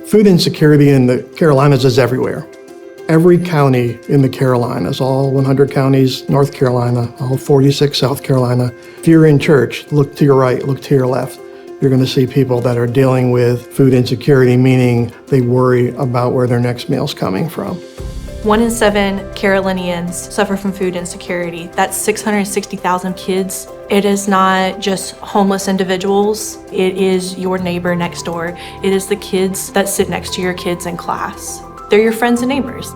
Food insecurity in the Carolinas is everywhere. Every county in the Carolinas, all 100 counties, North Carolina, all 46 South Carolina. If you're in church, look to your right, look to your left. You're going to see people that are dealing with food insecurity, meaning they worry about where their next meal's coming from. 1 in 7 Carolinians suffer from food insecurity. That's 660,000 kids. It is not just homeless individuals. It is your neighbor next door. It is the kids that sit next to your kids in class. They're your friends and neighbors.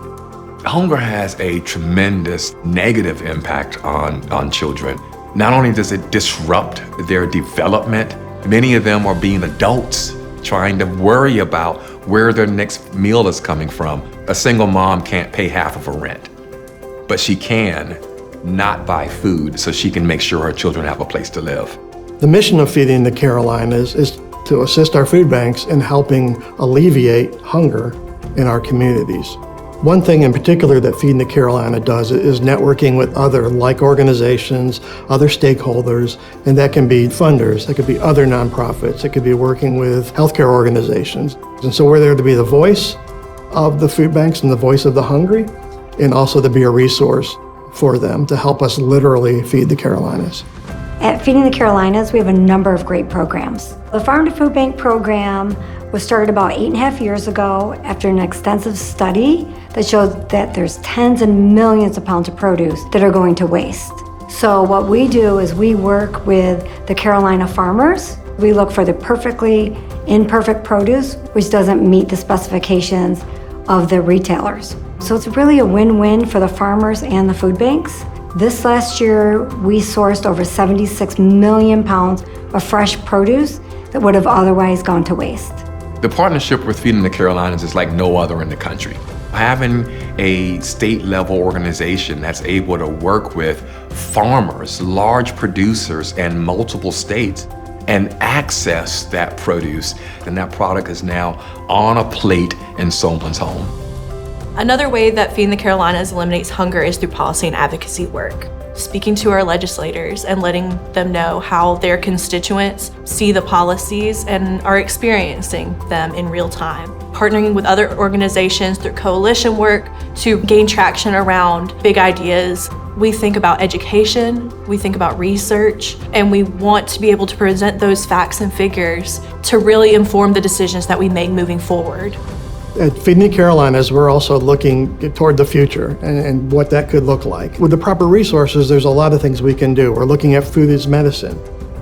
Hunger has a tremendous negative impact on children. Not only does it disrupt their development, many of them are being adults, trying to worry about where their next meal is coming from. A single mom can't pay half of her rent, but she can not buy food so she can make sure her children have a place to live. The mission of Feeding the Carolinas is to assist our food banks in helping alleviate hunger in our communities. One thing in particular that Feeding the Carolina does is networking with other like organizations, other stakeholders, and that can be funders, that could be other nonprofits, it could be working with healthcare organizations. And so we're there to be the voice of the food banks and the voice of the hungry, and also to be a resource for them to help us literally feed the Carolinas. At Feeding the Carolinas, we have a number of great programs. The Farm to Food Bank program was started about 8.5 years ago after an extensive study that showed that there's tens and millions of pounds of produce that are going to waste. So what we do is we work with the Carolina farmers. We look for the perfectly imperfect produce, which doesn't meet the specifications of the retailers. So it's really a win-win for the farmers and the food banks. This last year, we sourced over 76 million pounds of fresh produce that would have otherwise gone to waste. The partnership with Feeding the Carolinas is like no other in the country. Having a state-level organization that's able to work with farmers, large producers in multiple states, and access that produce, and that product is now on a plate in someone's home. Another way that Feeding the Carolinas eliminates hunger is through policy and advocacy work. Speaking to our legislators and letting them know how their constituents see the policies and are experiencing them in real time. Partnering with other organizations through coalition work to gain traction around big ideas. We think about education, we think about research, and we want to be able to present those facts and figures to really inform the decisions that we make moving forward. At Feeding the Carolinas, we're also looking toward the future and what that could look like. With the proper resources, there's a lot of things we can do. We're looking at food as medicine.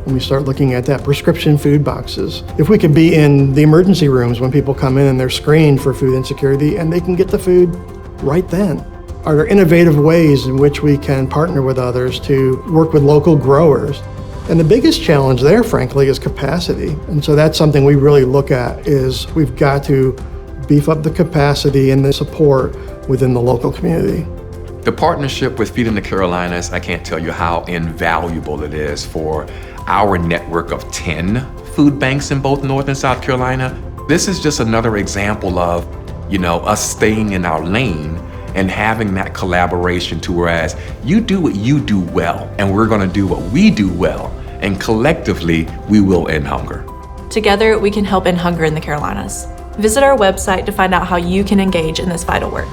When we start looking at that, prescription food boxes. If we could be in the emergency rooms when people come in and they're screened for food insecurity and they can get the food right then. Are there innovative ways in which we can partner with others to work with local growers? And the biggest challenge there, frankly, is capacity. And so that's something we really look at is we've got to beef up the capacity and the support within the local community. The partnership with Feeding the Carolinas, I can't tell you how invaluable it is for our network of 10 food banks in both North and South Carolina. This is just another example of, us staying in our lane and having that collaboration to whereas you do what you do well, and we're gonna do what we do well, and collectively, we will end hunger. Together, we can help end hunger in the Carolinas. Visit our website to find out how you can engage in this vital work.